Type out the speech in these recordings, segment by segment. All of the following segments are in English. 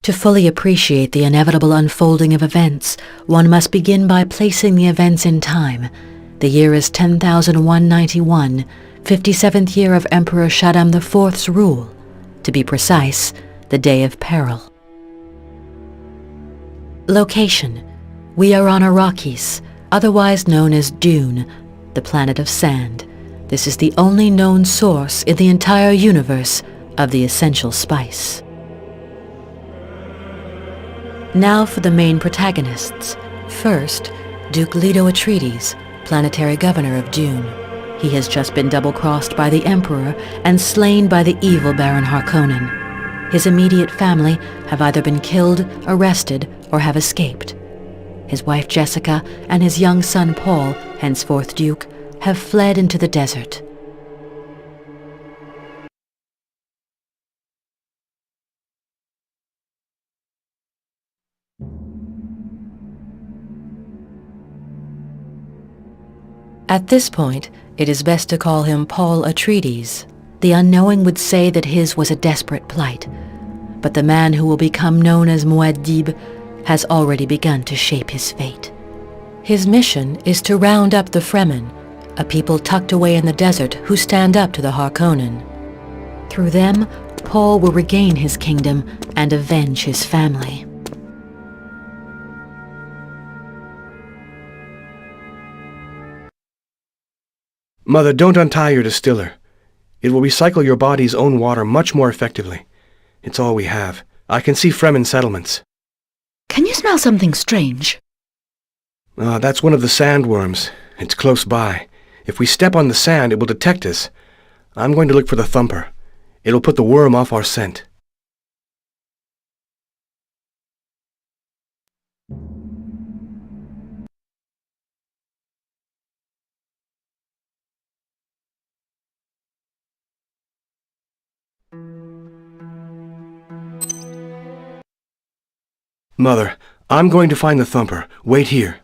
To fully appreciate the inevitable unfolding of events, one must begin by placing the events in time. The year is 10,191, 57th year of Emperor Shaddam IV's rule. To be precise, the Day of Peril. Location: we are on Arrakis, otherwise known as Dune, the planet of sand. This is the only known source in the entire universe of the essential spice. Now for the main protagonists. First, Duke Atreides, planetary governor of Dune. He has just been double-crossed by the Emperor and slain by the evil Baron Harkonnen. His immediate family have either been killed, arrested, or have escaped. His wife Jessica and his young son Paul, henceforth Duke, have fled into the desert. At this point, it is best to call him Paul Atreides. The unknowing would say that his was a desperate plight, but the man who will become known as Muad'Dib has already begun to shape his fate. His mission is to round up the Fremen, a people tucked away in the desert who stand up to the Harkonnen. Through them, Paul will regain his kingdom and avenge his family. Mother, don't untie your distiller. It will recycle your body's own water much more effectively. It's all we have. I can see Fremen settlements. Can you smell something strange? That's one of the sandworms. It's close by. If we step on the sand, it will detect us. I'm going to look for the thumper. It'll put the worm off our scent. Mother, I'm going to find the thumper. Wait here.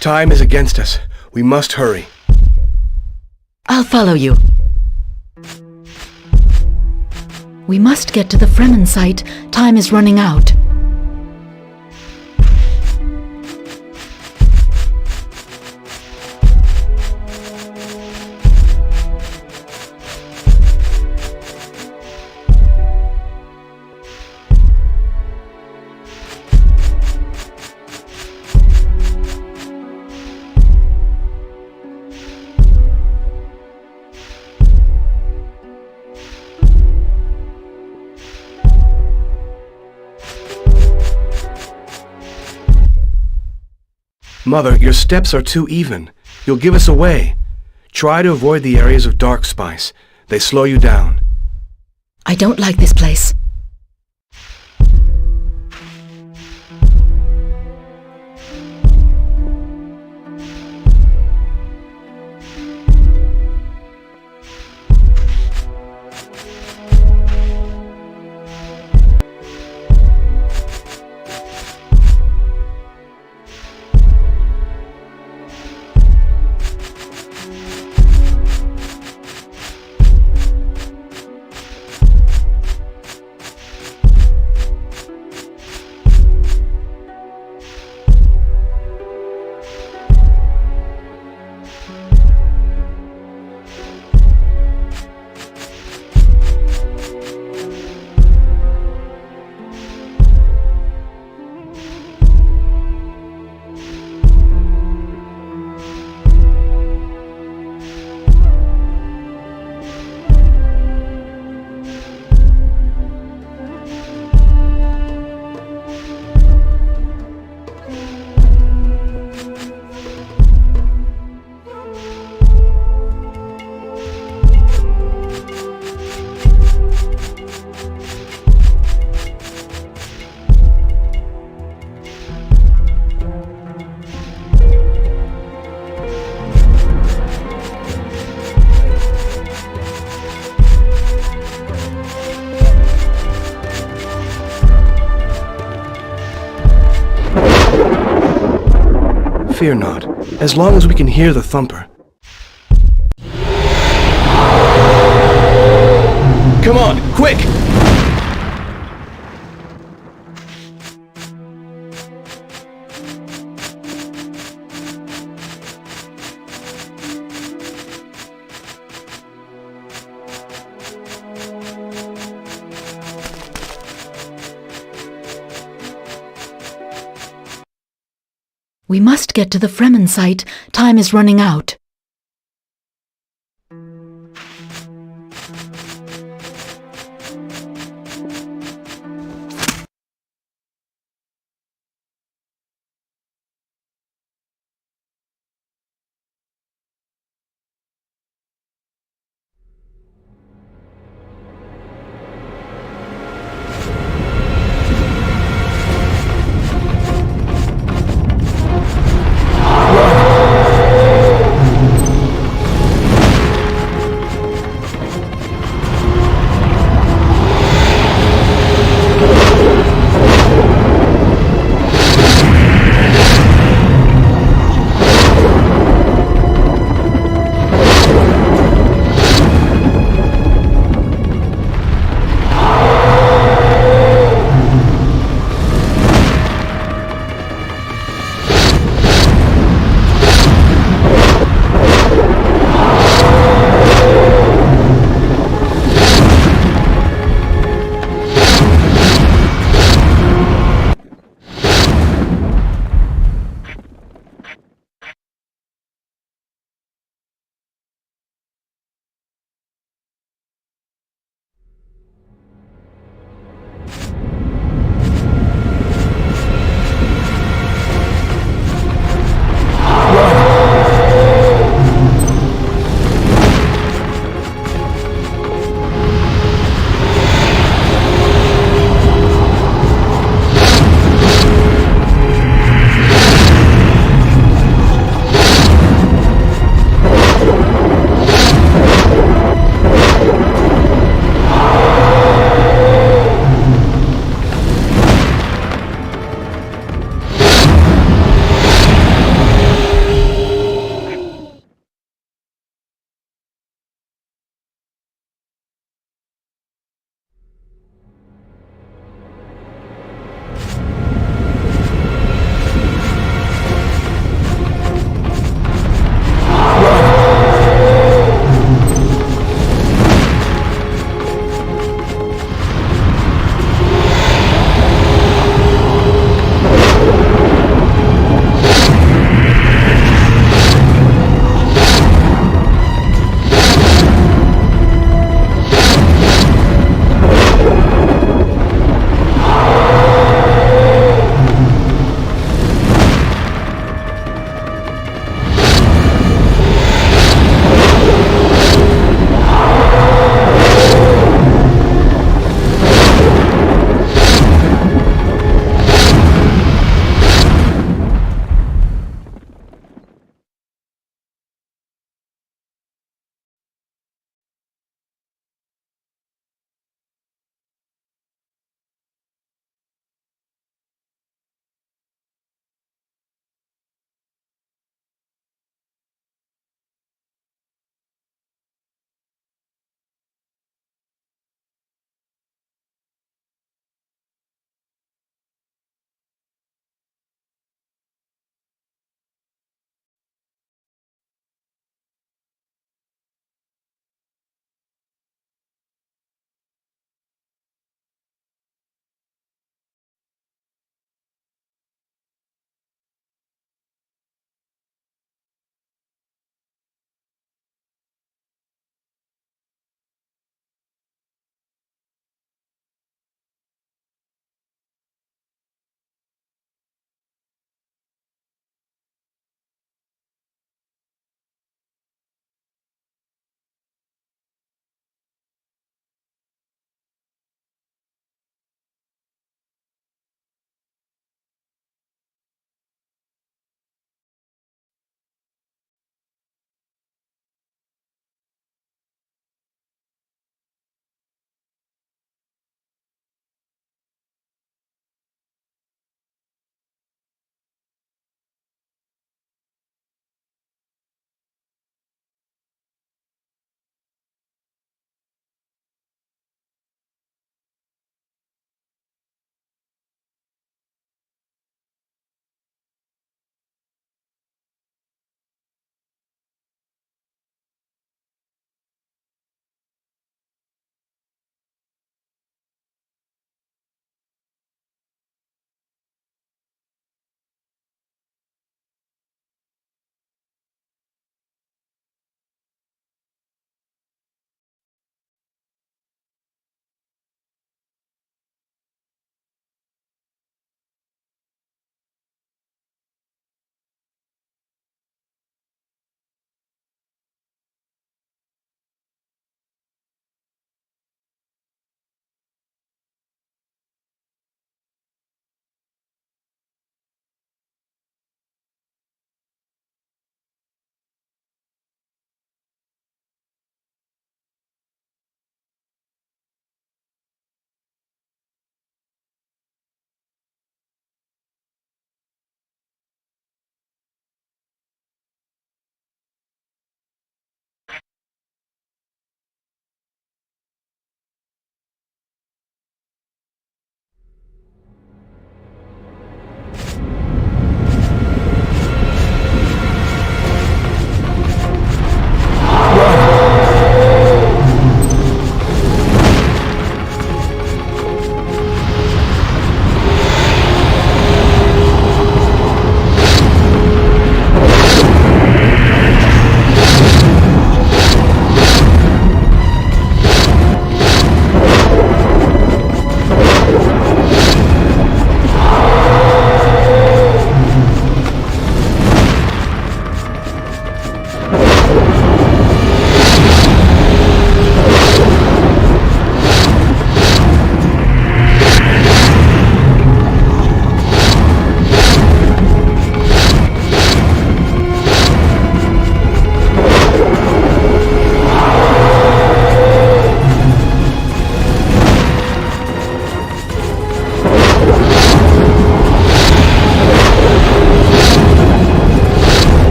Time is against us. We must hurry. I'll follow you. We must get to the Fremen site. Time is running out. Mother, your steps are too even. You'll give us away. Try to avoid the areas of dark spice. They slow you down. I don't like this place. Fear not, as long as we can hear the thumper. Come on, quick! We must get to the Fremen site. Time is running out.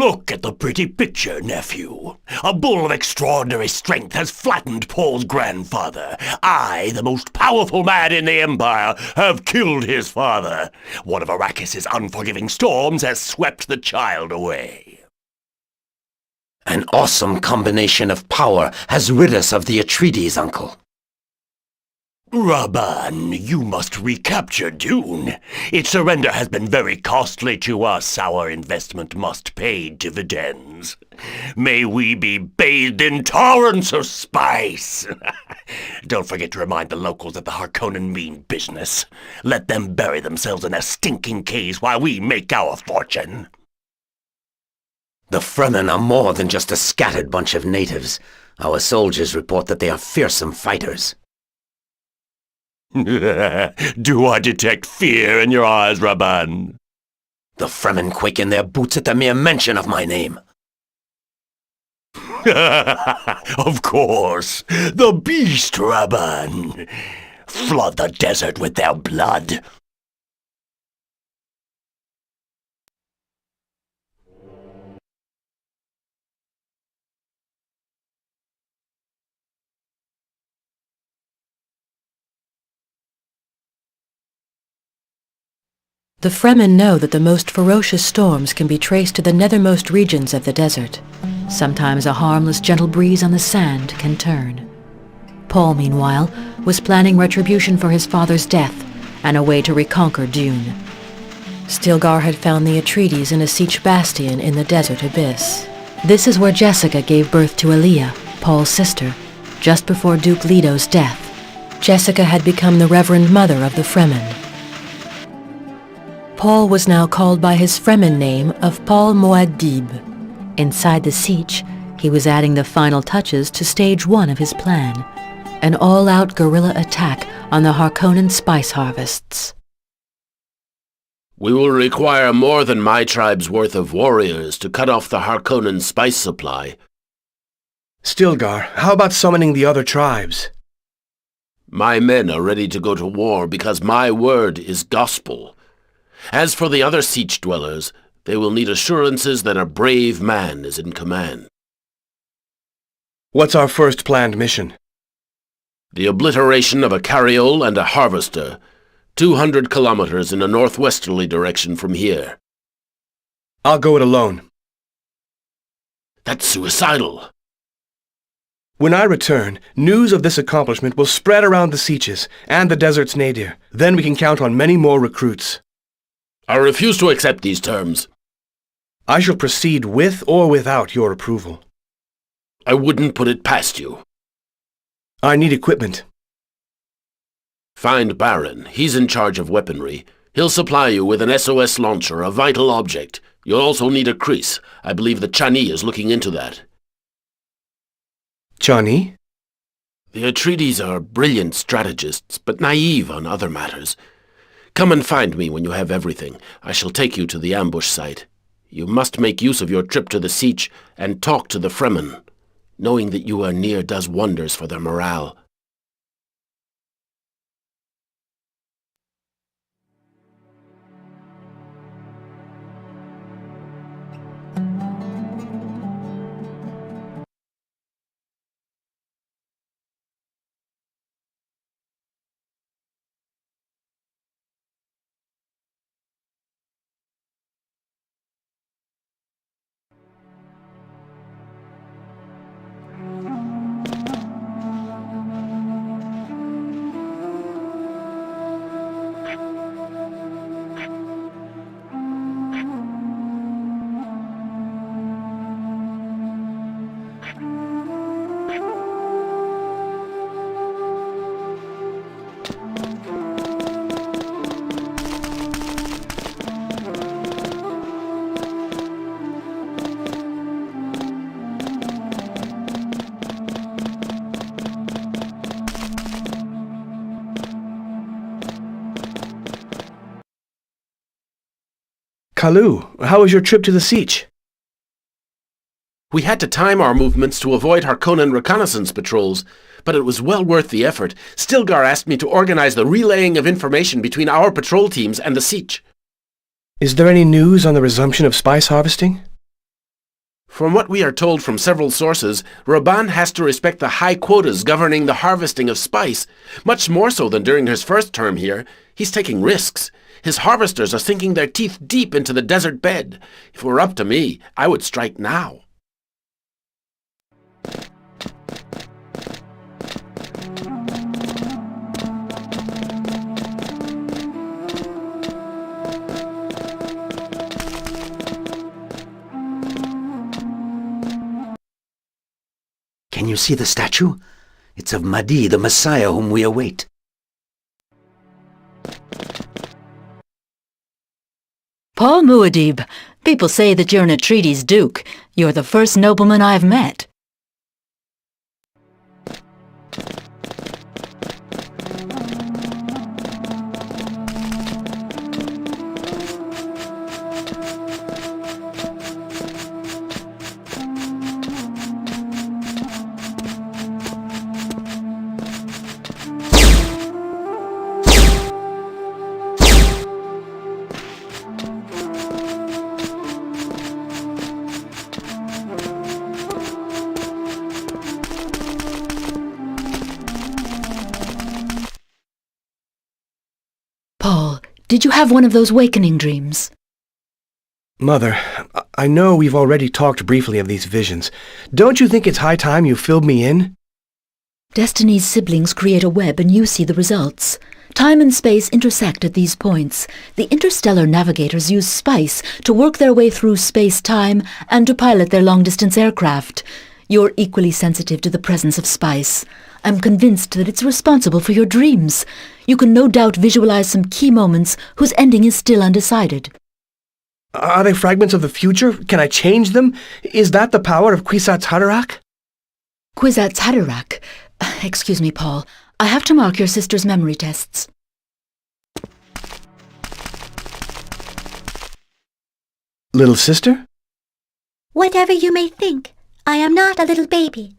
Look at the pretty picture, nephew. A bull of extraordinary strength has flattened Paul's grandfather. I, the most powerful man in the Empire, have killed his father. One of Arrakis's unforgiving storms has swept the child away. An awesome combination of power has rid us of the Atreides, Uncle. Rabban, you must recapture Dune. Its surrender has been very costly to us. Our investment must pay dividends. May we be bathed in torrents of spice. Don't forget to remind the locals that the Harkonnen mean business. Let them bury themselves in their stinking caves while we make our fortune. The Fremen are more than just a scattered bunch of natives. Our soldiers report that they are fearsome fighters. Do I detect fear in your eyes, Rabban? The Fremen quake in their boots at the mere mention of my name. Of course. The beast, Rabban. Flood the desert with their blood. The Fremen know that the most ferocious storms can be traced to the nethermost regions of the desert. Sometimes a harmless gentle breeze on the sand can turn. Paul, meanwhile, was planning retribution for his father's death and a way to reconquer Dune. Stilgar had found the Atreides in a siege bastion in the desert abyss. This is where Jessica gave birth to Elia, Paul's sister, just before Duke Leto's death. Jessica had become the Reverend Mother of the Fremen. Paul was now called by his Fremen name of Paul Muad'Dib. Inside the siege, he was adding the final touches to stage 1 of his plan, an all-out guerrilla attack on the Harkonnen spice harvests. We will require more than my tribe's worth of warriors to cut off the Harkonnen spice supply. Stilgar, how about summoning the other tribes? My men are ready to go to war because my word is gospel. As for the other siege dwellers, they will need assurances that a brave man is in command. What's our first planned mission? The obliteration of a carriole and a harvester, 200 kilometers in a northwesterly direction from here. I'll go it alone. That's suicidal. When I return, news of this accomplishment will spread around the sieges and the desert's nadir. Then we can count on many more recruits. I refuse to accept these terms. I shall proceed with or without your approval. I wouldn't put it past you. I need equipment. Find Baron. He's in charge of weaponry. He'll supply you with an SOS launcher, a vital object. You'll also need a crease. I believe the Chani is looking into that. Chani? The Atreides are brilliant strategists, but naive on other matters. Come and find me when you have everything. I shall take you to the ambush site. You must make use of your trip to the siege and talk to the Fremen. Knowing that you are near does wonders for their morale. Kalu, how was your trip to the siege? We had to time our movements to avoid Harkonnen reconnaissance patrols, but it was well worth the effort. Stilgar asked me to organize the relaying of information between our patrol teams and the siege. Is there any news on the resumption of spice harvesting? From what we are told from several sources, Raban has to respect the high quotas governing the harvesting of spice, much more so than during his first term here. He's taking risks. His harvesters are sinking their teeth deep into the desert bed. If it were up to me, I would strike now. Can you see the statue? It's of Mahdi, the Messiah whom we await. Paul Muad'Dib, people say that you're an Atreides Duke. You're the first nobleman I've met. Paul, did you have one of those wakening dreams? Mother, I know we've already talked briefly of these visions. Don't you think it's high time you filled me in? Destiny's siblings create a web and you see the results. Time and space intersect at these points. The interstellar navigators use spice to work their way through space-time and to pilot their long-distance aircraft. You're equally sensitive to the presence of spice. I'm convinced that it's responsible for your dreams. You can no doubt visualize some key moments whose ending is still undecided. Are they fragments of the future? Can I change them? Is that the power of Kwisatz Haderach? Kwisatz Haderach. Excuse me, Paul. I have to mark your sister's memory tests. Little sister? Whatever you may think, I am not a little baby.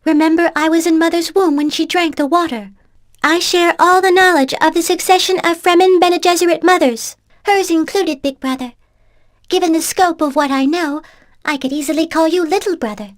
Remember, I was in Mother's womb when she drank the water. I share all the knowledge of the succession of Fremen Bene Gesserit mothers, hers included, Big Brother. Given the scope of what I know, I could easily call you Little Brother.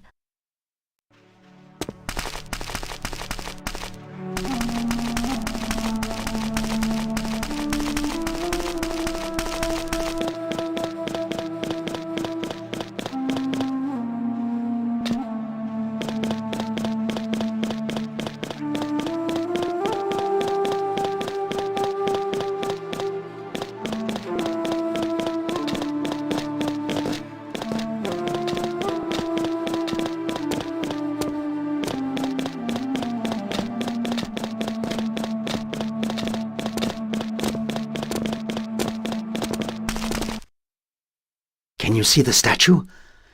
Can you see the statue?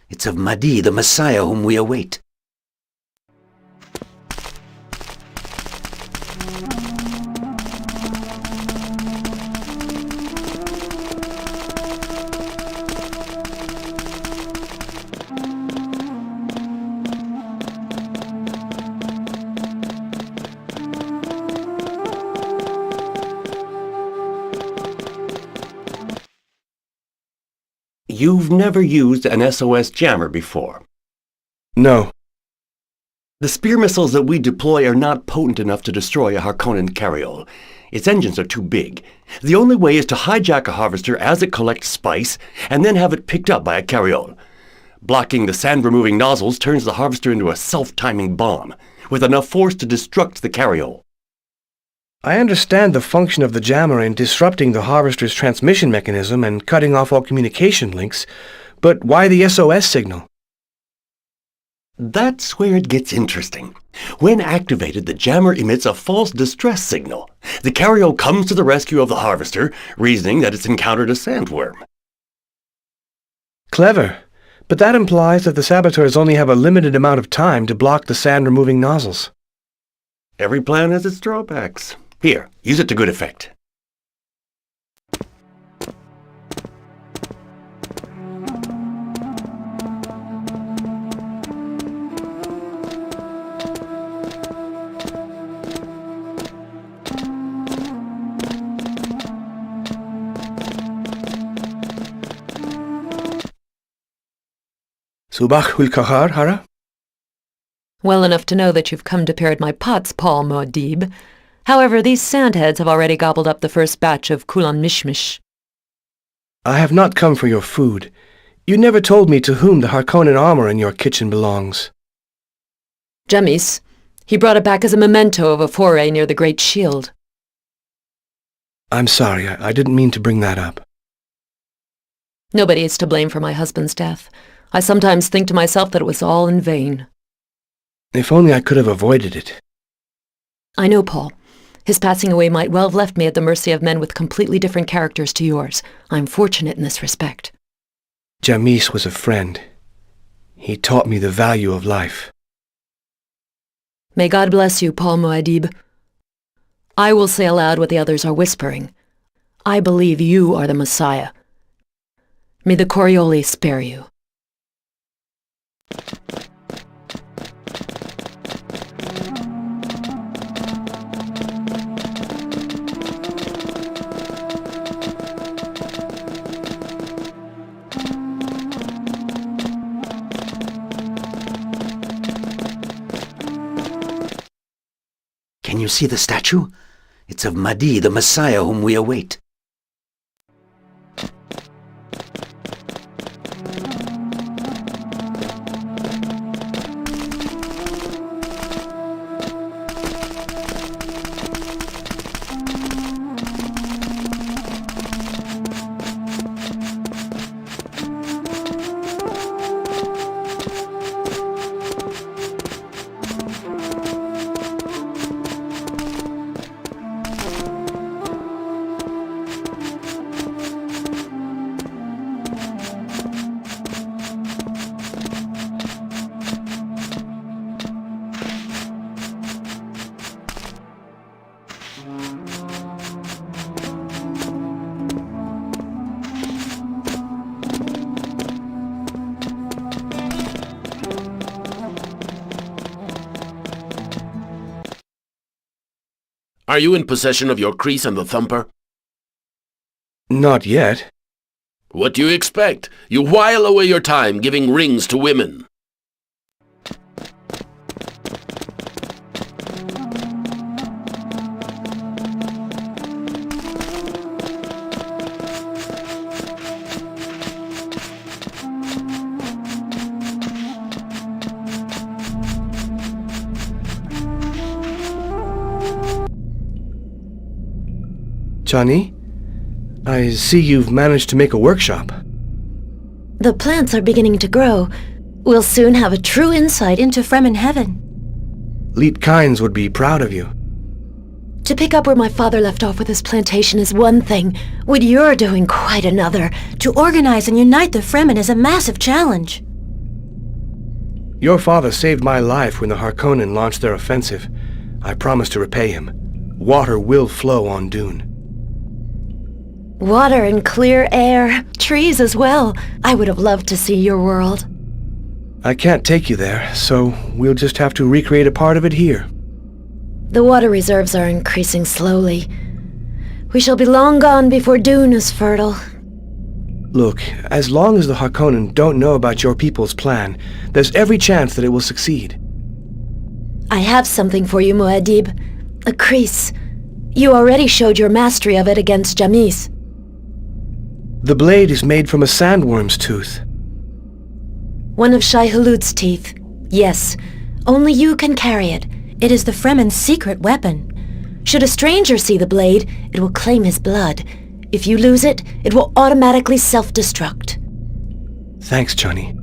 It's of Mahdi, the Messiah whom we await. You've never used an SOS jammer before. No. The spear missiles that we deploy are not potent enough to destroy a Harkonnen carriole. Its engines are too big. The only way is to hijack a harvester as it collects spice, and then have it picked up by a carriole. Blocking the sand-removing nozzles turns the harvester into a self-timing bomb, with enough force to destruct the carriole. I understand the function of the jammer in disrupting the harvester's transmission mechanism and cutting off all communication links, but why the SOS signal? That's where it gets interesting. When activated, the jammer emits a false distress signal. The carriole comes to the rescue of the harvester, reasoning that it's encountered a sandworm. Clever. But that implies that the saboteurs only have a limited amount of time to block the sand-removing nozzles. Every plan has its drawbacks. Here, use it to good effect. Subach hul kahar, Hara? Well enough to know that you've come to parrot my pots, Paul Muad'Dib. However, these sandheads have already gobbled up the first batch of Kulan Mishmish. I have not come for your food. You never told me to whom the Harkonnen armor in your kitchen belongs. Jamis. He brought it back as a memento of a foray near the Great Shield. I'm sorry, I didn't mean to bring that up. Nobody is to blame for my husband's death. I sometimes think to myself that it was all in vain. If only I could have avoided it. I know, Paul. His passing away might well have left me at the mercy of men with completely different characters to yours. I'm fortunate in this respect. Jamis was a friend. He taught me the value of life. May God bless you, Paul Muad'Dib. I will say aloud what the others are whispering. I believe you are the Messiah. May the Coriolis spare you. Can you see the statue? It's of Mahdi, the Messiah whom we await. Are you in possession of your crease and the thumper? Not yet. What do you expect? You while away your time giving rings to women. Johnny, I see you've managed to make a workshop. The plants are beginning to grow. We'll soon have a true insight into Fremen heaven. Leet Kynes would be proud of you. To pick up where my father left off with his plantation is one thing. What you're doing, quite another. To organize and unite the Fremen is a massive challenge. Your father saved my life when the Harkonnen launched their offensive. I promise to repay him. Water will flow on Dune. Water and clear air, trees as well. I would have loved to see your world. I can't take you there, so we'll just have to recreate a part of it here. The water reserves are increasing slowly. We shall be long gone before Dune is fertile. Look, as long as the Harkonnen don't know about your people's plan, there's every chance that it will succeed. I have something for you, Muad'Dib. A crease. You already showed your mastery of it against Jamis. The blade is made from a sandworm's tooth. One of Shai Hulud's teeth. Yes, only you can carry it. It is the Fremen's secret weapon. Should a stranger see the blade, it will claim his blood. If you lose it, it will automatically self-destruct. Thanks, Johnny.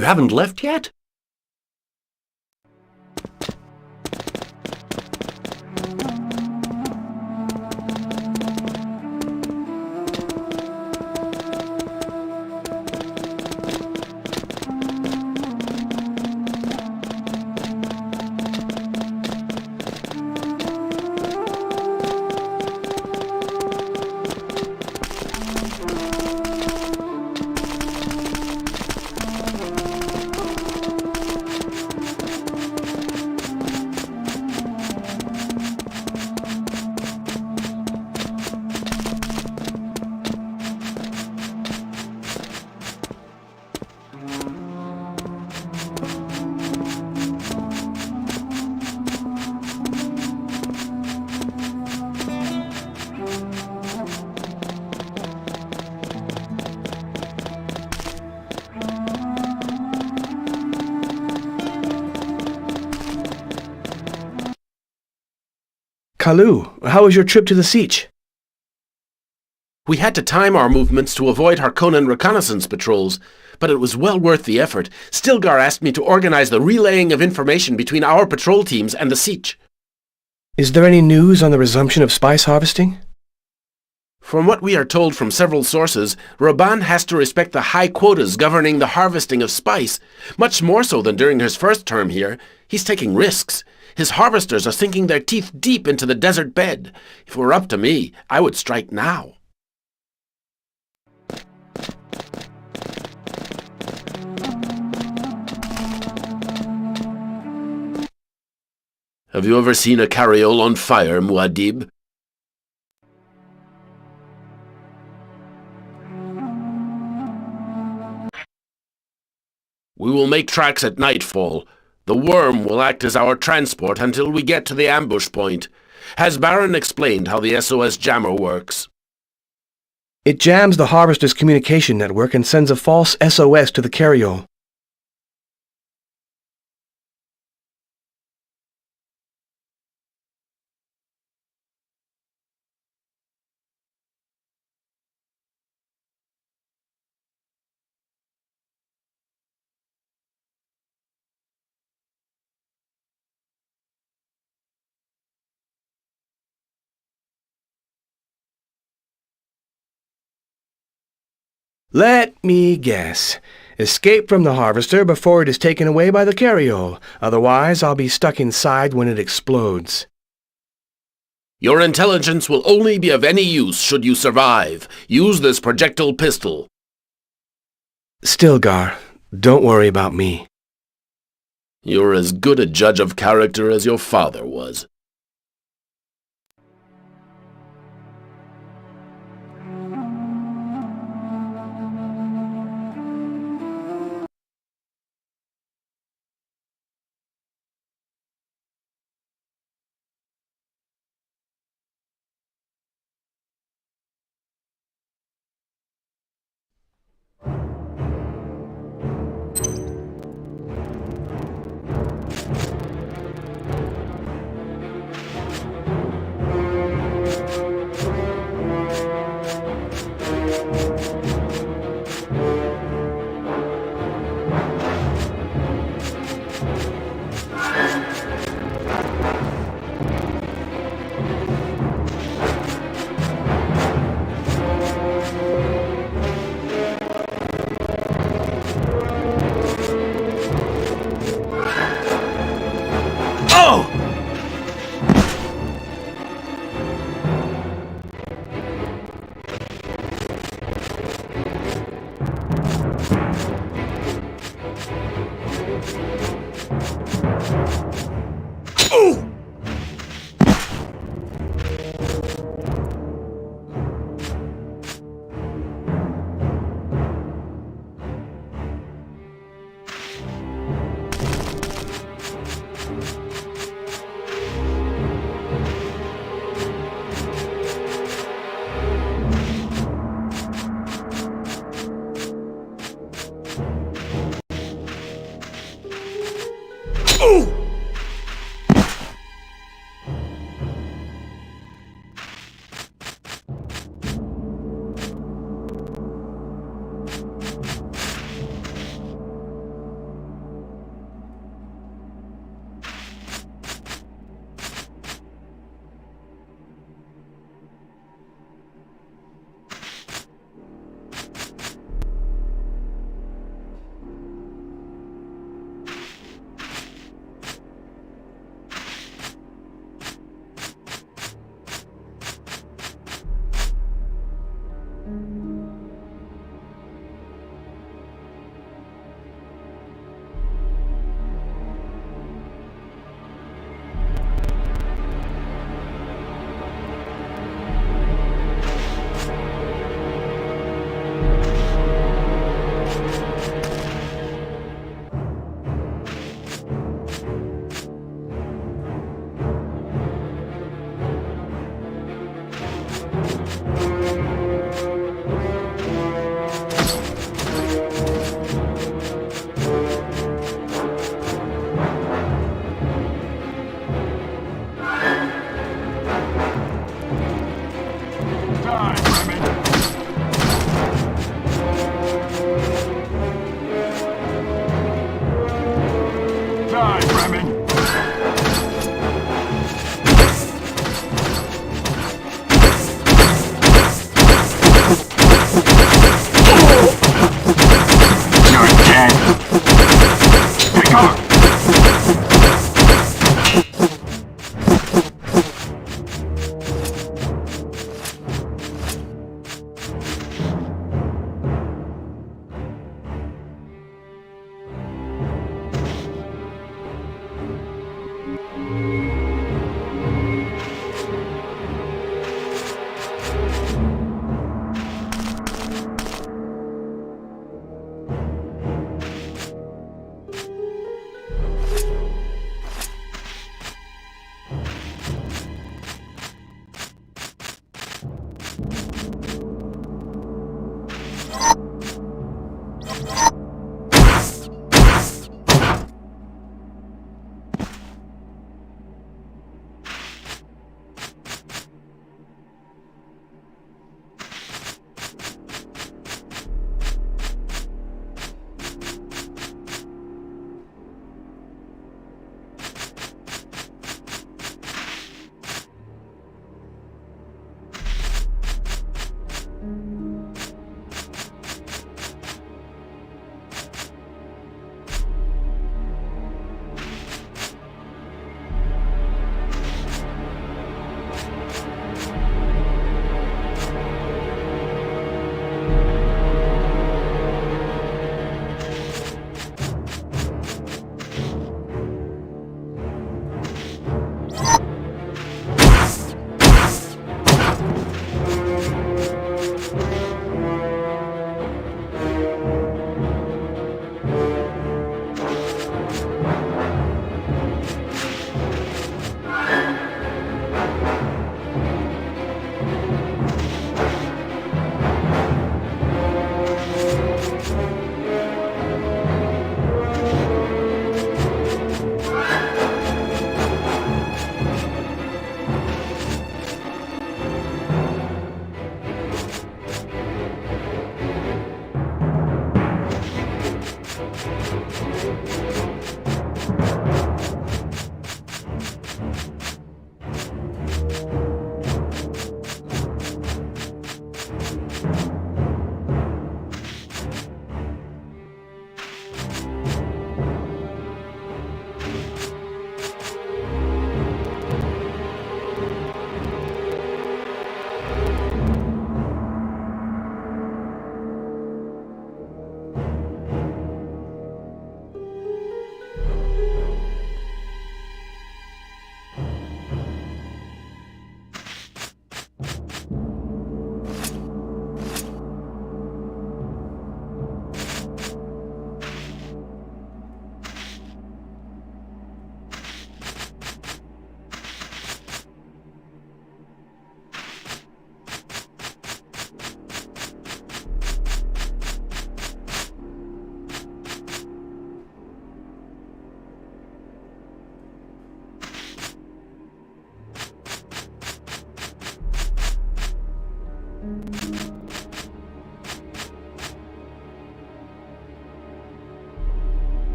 You haven't left yet? Kalu, how was your trip to the Siege? We had to time our movements to avoid Harkonnen reconnaissance patrols, but it was well worth the effort. Stilgar asked me to organize the relaying of information between our patrol teams and the Siege. Is there any news on the resumption of spice harvesting? From what we are told from several sources, Raban has to respect the high quotas governing the harvesting of spice, much more so than during his first term here. He's taking risks. His harvesters are sinking their teeth deep into the desert bed. If it were up to me, I would strike now. Have you ever seen a carriole on fire, Muad'Dib? We will make tracks at nightfall. The worm will act as our transport until we get to the ambush point. Has Baron explained how the SOS jammer works? It jams the harvester's communication network and sends a false SOS to the carriole. Let me guess. Escape from the harvester before it is taken away by the carriole. Otherwise, I'll be stuck inside when it explodes. Your intelligence will only be of any use should you survive. Use this projectile pistol. Stilgar, don't worry about me. You're as good a judge of character as your father was.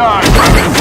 die, Fremen!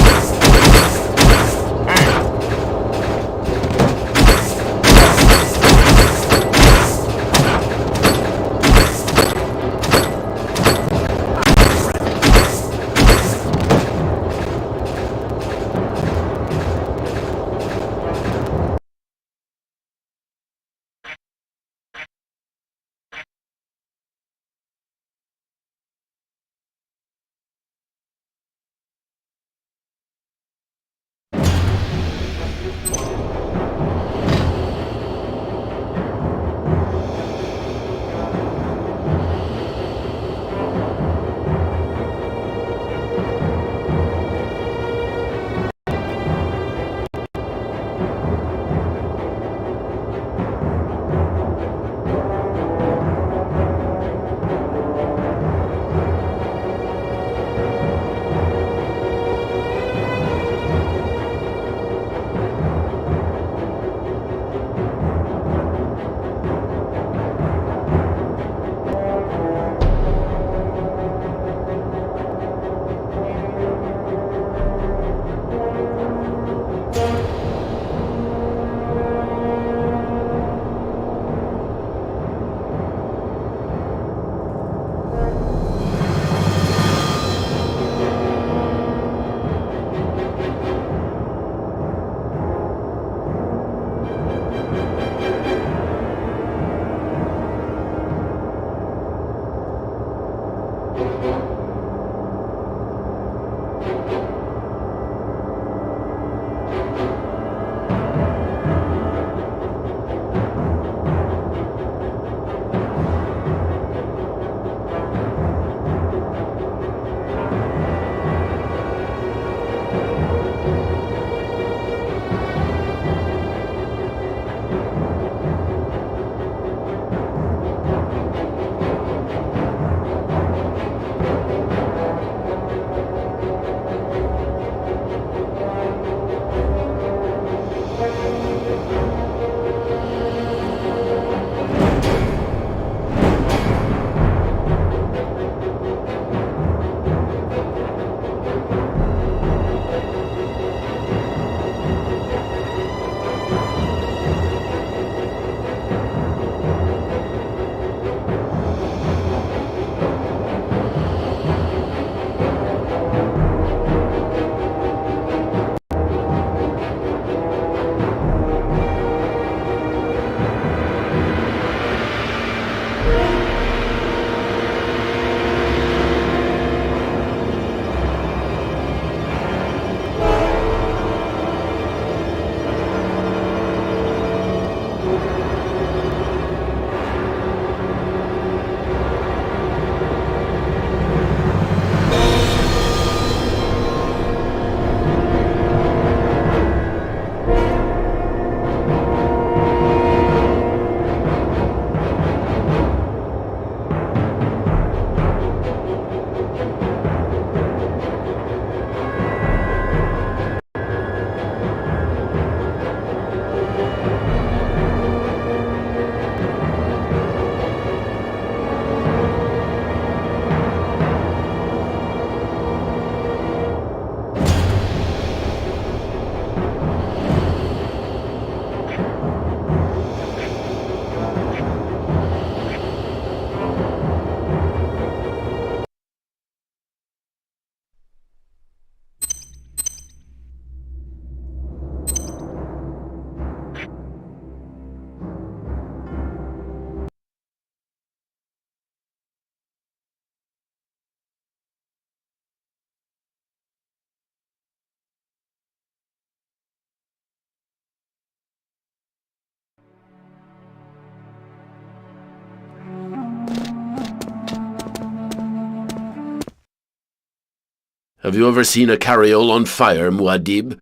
Have you ever seen a carriole on fire, Muad'Dib?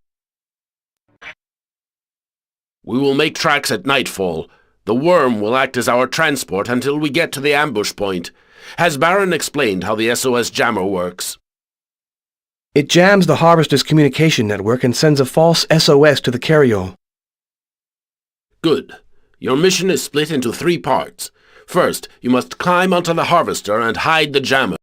We will make tracks at nightfall. The worm will act as our transport until we get to the ambush point. Has Baron explained how the SOS jammer works? It jams the Harvester's communication network and sends a false SOS to the carriole. Good. Your mission is split into 3 parts. First, you must climb onto the Harvester and hide the jammer.